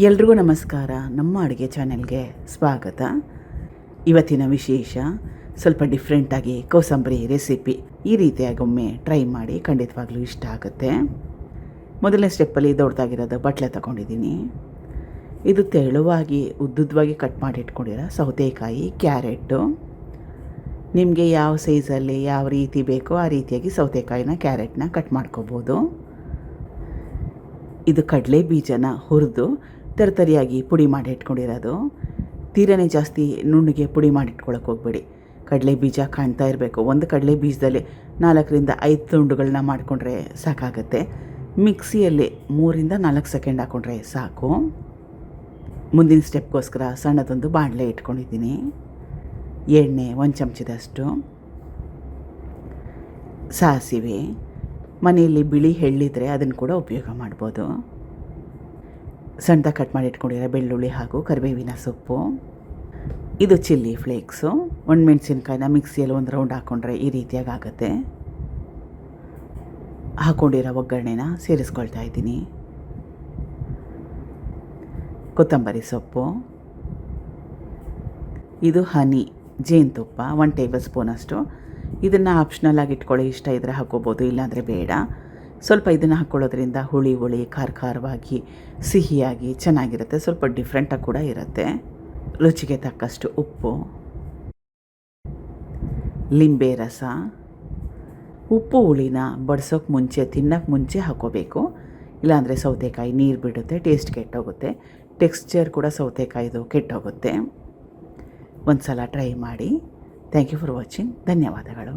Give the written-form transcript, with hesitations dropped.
ಎಲ್ರಿಗೂ ನಮಸ್ಕಾರ. ನಮ್ಮ ಅಡುಗೆ ಚಾನೆಲ್ಗೆ ಸ್ವಾಗತ. ಇವತ್ತಿನ ವಿಶೇಷ ಸ್ವಲ್ಪ ಡಿಫ್ರೆಂಟಾಗಿ ಕೋಸಂಬರಿ ರೆಸಿಪಿ. ಈ ರೀತಿಯಾಗಿ ಒಮ್ಮೆ ಟ್ರೈ ಮಾಡಿ, ಖಂಡಿತವಾಗ್ಲೂ ಇಷ್ಟ ಆಗುತ್ತೆ. ಮೊದಲನೇ ಸ್ಟೆಪ್ಪಲ್ಲಿ ದೊಡ್ಡದಾಗಿರೋದು ಬಟ್ಲೆ ತಗೊಂಡಿದ್ದೀನಿ. ಇದು ತೆಳುವಾಗಿ ಉದ್ದುದ್ದವಾಗಿ ಕಟ್ ಮಾಡಿ ಇಟ್ಕೊಂಡಿರೋ ಸೌತೆಕಾಯಿ, ಕ್ಯಾರೆಟು. ನಿಮಗೆ ಯಾವ ಸೈಜಲ್ಲಿ ಯಾವ ರೀತಿ ಬೇಕೋ ಆ ರೀತಿಯಾಗಿ ಸೌತೆಕಾಯಿನ ಕ್ಯಾರೆಟ್ನ ಕಟ್ ಮಾಡ್ಕೋಬೋದು. ಇದು ಕಡಲೆ ಬೀಜನ ಹುರಿದು ತರತರಿಯಾಗಿ ಪುಡಿ ಮಾಡಿ ಇಟ್ಕೊಂಡಿರೋದು. ತೀರನೇ ಜಾಸ್ತಿ ನುಣ್ಣಗೆ ಪುಡಿ ಮಾಡಿ ಇಟ್ಕೊಳಕ್ಕೆ ಹೋಗಬೇಡಿ. ಕಡಲೆ ಬೀಜ ಕಾಣ್ತಾ ಇರಬೇಕು. ಒಂದು ಕಡಲೆ ಬೀಜದಲ್ಲಿ 4ರಿಂದ 5 ತುಂಡುಗಳನ್ನ ಮಾಡಿಕೊಂಡ್ರೆ ಸಾಕಾಗತ್ತೆ. ಮಿಕ್ಸಿಯಲ್ಲಿ 3ರಿಂದ 4 ಸೆಕೆಂಡ್ ಹಾಕ್ಕೊಂಡ್ರೆ ಸಾಕು. ಮುಂದಿನ ಸ್ಟೆಪ್ಗೋಸ್ಕರ ಸಣ್ಣದೊಂದು ಬಾಣಲೆ ಇಟ್ಕೊಂಡಿದ್ದೀನಿ. ಎಣ್ಣೆ 1 ಚಮಚದಷ್ಟು, ಸಾಸಿವೆ, ಮನೆಯಲ್ಲಿ ಬಿಳಿ ಎಳ್ಳಿದ್ರೆ ಅದನ್ನು ಕೂಡ ಉಪಯೋಗ ಮಾಡ್ಬೋದು. ಸಣ್ಣದಾಗಿ ಕಟ್ ಮಾಡಿ ಇಟ್ಕೊಂಡಿರೋ ಬೆಳ್ಳುಳ್ಳಿ ಹಾಗೂ ಕರಿಬೇವಿನ ಸೊಪ್ಪು. ಇದು ಚಿಲ್ಲಿ ಫ್ಲೇಕ್ಸು. ಒಣಮೆಣಸಿನ್ಕಾಯಿನ ಮಿಕ್ಸಿಯಲ್ಲಿ ಒಂದು ರೌಂಡ್ ಹಾಕ್ಕೊಂಡ್ರೆ ಈ ರೀತಿಯಾಗಿ ಆಗುತ್ತೆ. ಹಾಕ್ಕೊಂಡಿರೋ ಒಗ್ಗರಣೆನ ಸೇರಿಸ್ಕೊಳ್ತಾ ಇದ್ದೀನಿ. ಕೊತ್ತಂಬರಿ ಸೊಪ್ಪು, ಇದು ಹನಿ ಜೇನುತುಪ್ಪ 1 ಟೇಬಲ್ ಸ್ಪೂನಷ್ಟು. ಇದನ್ನು ಆಪ್ಷನಲ್ ಆಗಿ ಇಟ್ಕೊಳ್ಳಿ, ಇಷ್ಟ ಇದ್ದರೆ ಹಾಕ್ಕೋಬೋದು, ಇಲ್ಲಾಂದರೆ ಬೇಡ. ಸ್ವಲ್ಪ ಇದನ್ನು ಹಾಕ್ಕೊಳ್ಳೋದ್ರಿಂದ ಹುಳಿ ಖಾರವಾಗಿ ಸಿಹಿಯಾಗಿ ಚೆನ್ನಾಗಿರುತ್ತೆ. ಸ್ವಲ್ಪ ಡಿಫ್ರೆಂಟಾಗಿ ಕೂಡ ಇರುತ್ತೆ. ರುಚಿಗೆ ತಕ್ಕಷ್ಟು ಉಪ್ಪು, ಲಿಂಬೆ ರಸ. ಉಪ್ಪು ಹುಳಿನ ಬಡ್ಸೋಕ್ಕೆ ಮುಂಚೆ, ತಿನ್ನೋಕ್ಕೆ ಮುಂಚೆ ಹಾಕ್ಕೋಬೇಕು, ಇಲ್ಲಾಂದರೆ ಸೌತೆಕಾಯಿ ನೀರು ಬಿಡುತ್ತೆ, ಟೇಸ್ಟ್ ಕೆಟ್ಟೋಗುತ್ತೆ. ಟೆಕ್ಸ್ಚರ್ ಕೂಡ ಸೌತೆಕಾಯಿದು ಕೆಟ್ಟೋಗುತ್ತೆ. ಒಂದು ಸಲ ಟ್ರೈ ಮಾಡಿ. Thank you for watching. ಧನ್ಯವಾದಗಳು.